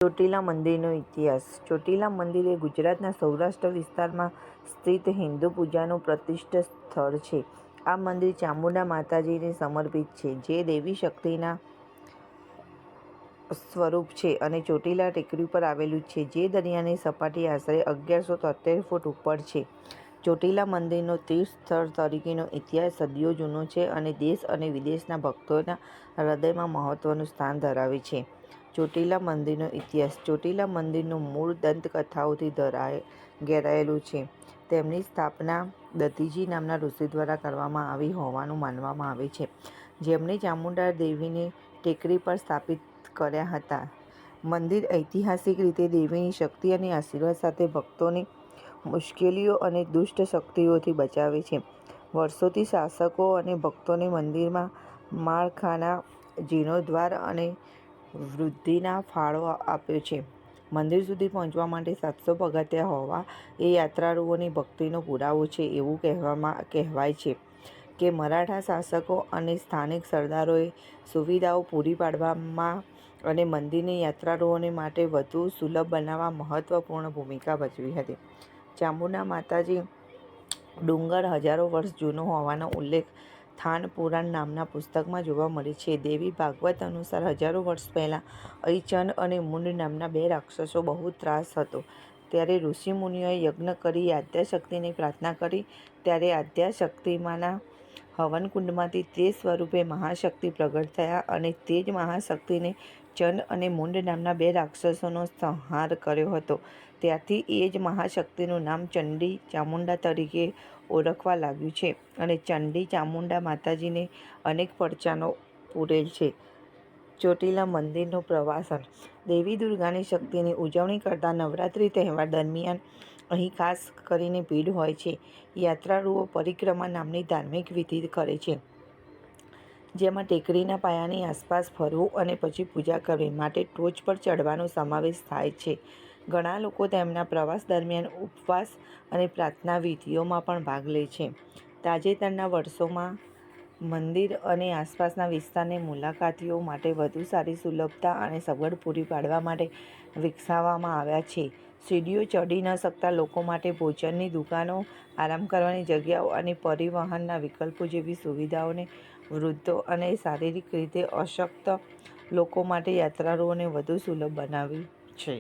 ચોટીલા મંદિરનો ઇતિહાસ. ચોટીલા મંદિર એ ગુજરાતના સૌરાષ્ટ્ર વિસ્તારમાં સ્થિત હિન્દુ પૂજાનું પ્રતિષ્ઠિત સ્થળ છે. આ મંદિર ચામુંડા માતાજીને સમર્પિત છે, જે દેવી શક્તિના સ્વરૂપ છે અને ચોટીલા ટેકરી પર આવેલું છે, જે દરિયાની સપાટી આશરે 1173 ફૂટ ઉપર છે. ચોટીલા મંદિરનો તીર્થ સ્થળ તરીકેનો ઇતિહાસ સદીઓ જૂનો છે અને દેશ અને વિદેશના ભક્તોના હૃદયમાં મહત્વનું સ્થાન ધરાવે છે. ચોટીલા મંદિરનો ઇતિહાસ. ચોટીલા મંદિરનું મૂળ દંતકથાઓથી ઘેરાયેલું છે. તેમની સ્થાપના દધીજી નામના ઋષિ દ્વારા કરવામાં આવી હોવાનું માનવામાં આવે છે, જેમણે ચામુંડા દેવીને ટેકરી પર સ્થાપિત કર્યા હતા. મંદિર ઐતિહાસિક રીતે દેવીની શક્તિ અને આશીર્વાદ સાથે ભક્તોને મુશ્કેલીઓ અને દુષ્ટ શક્તિઓથી બચાવે છે. વર્ષોથી શાસકો અને ભક્તોને મંદિરમાં માળખાના જીર્ણોદ્ધાર અને વૃદ્ધિના ફાળો આપ્યો છે. મંદિર સુધી પહોંચવા માટે 700 પગથિયાં હોવા એ યાત્રાળુઓની ભક્તિનો પુરાવો છે. એવું કહેવાય છે કે મરાઠા શાસકો અને સ્થાનિક સરદારોએ સુવિધાઓ પૂરી પાડવામાં અને મંદિરને યાત્રાળુઓ માટે વધુ સુલભ બનાવવામાં મહત્વપૂર્ણ ભૂમિકા ભજવી હતી. ચામુંડા માતાજી ડુંગર હજારો વર્ષ જૂનો હોવાનો ઉલ્લેખ થાન પુરાણ નામના પુસ્તકમાં જોવા મળે છે. દેવી ભાગવત અનુસાર હજારો વર્ષ પહેલાં અહીં ચંડ અને મુંડ નામના 2 રાક્ષસો બહુ ત્રાસ હતો. ત્યારે ઋષિમુનિઓએ યજ્ઞ કરી આદ્યાશક્તિને પ્રાર્થના કરી, ત્યારે આદ્યાશક્તિમાંના હવનકુંડમાંથી તેજ સ્વરૂપે મહાશક્તિ પ્રગટ થયા અને તે જ મહાશક્તિને ચંડ અને મુંડ નામના 2 રાક્ષસોનો સંહાર કર્યો હતો. ત્યારથી એ જ મહાશક્તિનું નામ ચંડી ચામુંડા તરીકે ઓળખવા લાગ્યું છે અને ચંડી ચામુંડા માતાજીને અનેક પડચાનો પૂરેલ છે. ચોટીલા મંદિરનું પ્રવાસન. દેવી દુર્ગાની શક્તિની ઉજવણી કરતા નવરાત્રિ તહેવાર દરમિયાન અહીં ખાસ કરીને ભીડ હોય છે. યાત્રાળુઓ પરિક્રમા નામની ધાર્મિક વિધિ કરે છે, જેમાં ટેકરીના પાયાની આસપાસ ફરવું અને પછી પૂજા કરવી માટે ટોચ પર ચઢવાનો સમાવેશ થાય છે. ઘણા લોકો તેમના પ્રવાસ દરમિયાન ઉપવાસ અને પ્રાર્થના વિધિઓમાં પણ ભાગ લે છે. તાજેતરના વર્ષોમાં મંદિર અને આસપાસના વિસ્તારને મુલાકાતીઓ માટે વધુ સારી સુલભતા અને સગવડ પૂરી પાડવા માટે વિકસાવવામાં આવ્યા છે. સીડીઓ ચઢી ન શકતા લોકો માટે ભોજનની દુકાનો, આરામ કરવાની જગ્યાઓ અને પરિવહનના વિકલ્પો જેવી સુવિધાઓને વૃદ્ધો અને શારીરિક રીતે અશક્ત લોકો માટે યાત્રાળુઓને વધુ સુલભ બનાવી